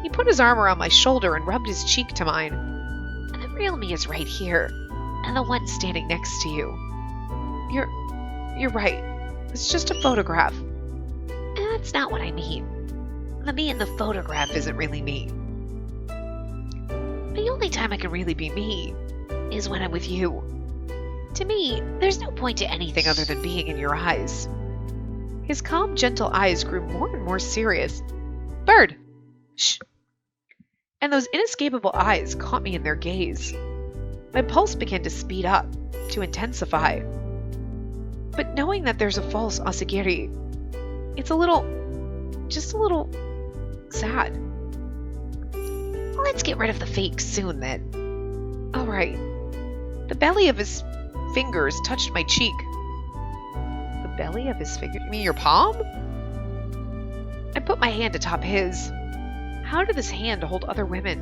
Speaker 1: He put his arm around my shoulder and rubbed his cheek to mine. And the real me is right here, and the one standing next to you. You're right. It's just a photograph. And that's not what I mean. The me in the photograph isn't really me. The only time I can really be me is when I'm with you. To me, there's no point to anything other than being in your eyes. His calm, gentle eyes grew more and more serious. Bird! Shh! And those inescapable eyes caught me in their gaze. My pulse began to speed up, to intensify. But knowing that there's a false Asagiri, it's just a little sad. Let's get rid of the fake soon then. Alright. The belly of his fingers touched my cheek. The belly of his finger? You mean your palm? I put my hand atop his. How did this hand hold other women?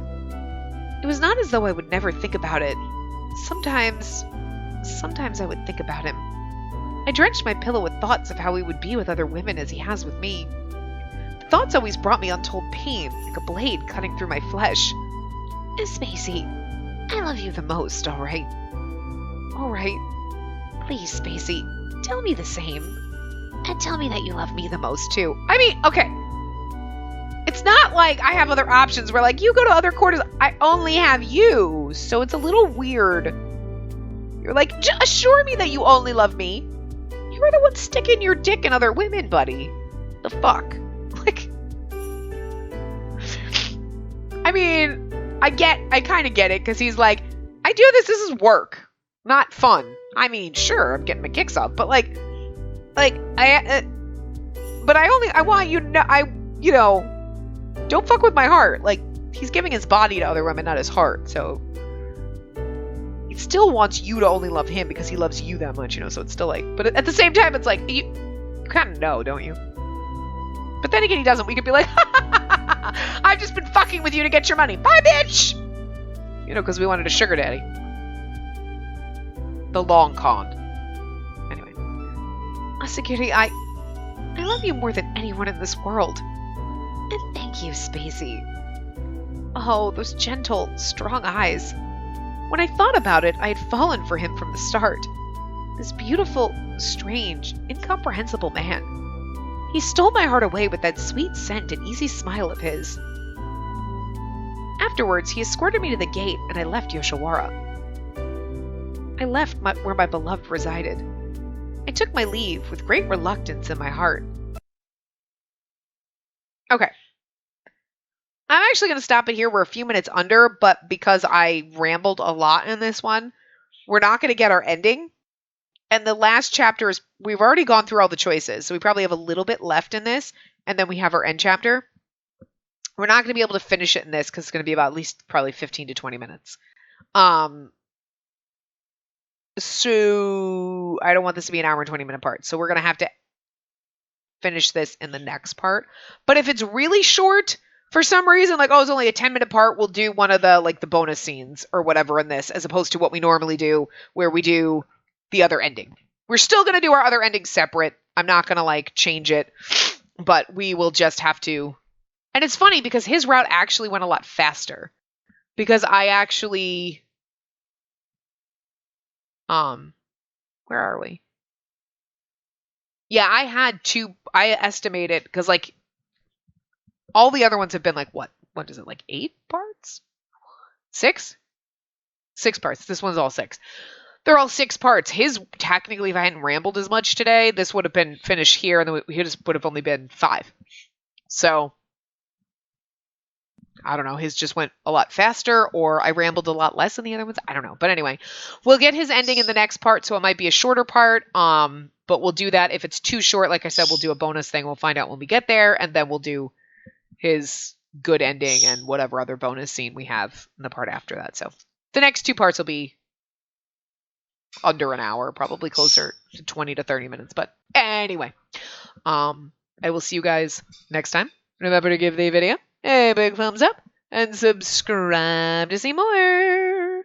Speaker 1: It was not as though I would never think about it. Sometimes I would think about him. I drenched my pillow with thoughts of how he would be with other women as he has with me. The thoughts always brought me untold pain, like a blade cutting through my flesh. Spacey, I love you the most, alright? Alright. Please, Spacey, tell me the same. And tell me that you love me the most, too. I mean, okay. It's not like I have other options where, like, you go to other quarters. I only have you. So it's a little weird. You're like, assure me that you only love me. You're the one sticking your dick in other women, buddy. The fuck? Like, I mean, I kind of get it, because he's like, I do this is work, not fun. I mean, sure, I'm getting my kicks off, but I want you to know, don't fuck with my heart. Like, he's giving his body to other women, not his heart, so he still wants you to only love him because he loves you that much, so it's still like, but at the same time, it's like, you kind of know, don't you? But then again, he doesn't. We could be like, I've just been fucking with you to get your money. Bye, bitch! Because we wanted a sugar daddy. The long con. Anyway. Asagiri, I love you more than anyone in this world. And thank you, Spacey. Oh, those gentle, strong eyes. When I thought about it, I had fallen for him from the start. This beautiful, strange, incomprehensible man. He stole my heart away with that sweet scent and easy smile of his. Afterwards, he escorted me to the gate, and I left Yoshiwara. I left where my beloved resided. I took my leave with great reluctance in my heart. Okay. I'm actually going to stop it here. We're a few minutes under, but because I rambled a lot in this one, we're not going to get our ending. And the last chapter is, we've already gone through all the choices, so we probably have a little bit left in this, and then we have our end chapter. We're not going to be able to finish it in this because it's going to be about at least probably 15 to 20 minutes. So I don't want this to be an hour and 20-minute part. So we're going to have to finish this in the next part. But if it's really short, for some reason, like, oh, it's only a 10-minute part, we'll do one of the, like, the bonus scenes or whatever in this, as opposed to what we normally do, where we do the other ending. We're still going to do our other ending separate. I'm not going to, like, change it, but we will just have to. And it's funny because his route actually went a lot faster, because I actually, where are we? Yeah, I estimated, because, like, all the other ones have been, like, what is it, like 8 parts? 6? 6 parts. This one's all 6. They're all 6 parts. His, technically, if I hadn't rambled as much today, this would have been finished here, and then his would have only been 5. So, I don't know. His just went a lot faster, or I rambled a lot less than the other ones. I don't know. But anyway, we'll get his ending in the next part, so it might be a shorter part. But we'll do that. If it's too short, like I said, we'll do a bonus thing. We'll find out when we get there, and then we'll do his good ending and whatever other bonus scene we have in the part after that. So the next 2 parts will be under an hour, probably closer to 20 to 30 minutes. But anyway, I will see you guys next time. Remember to give the video a big thumbs up and subscribe to see more.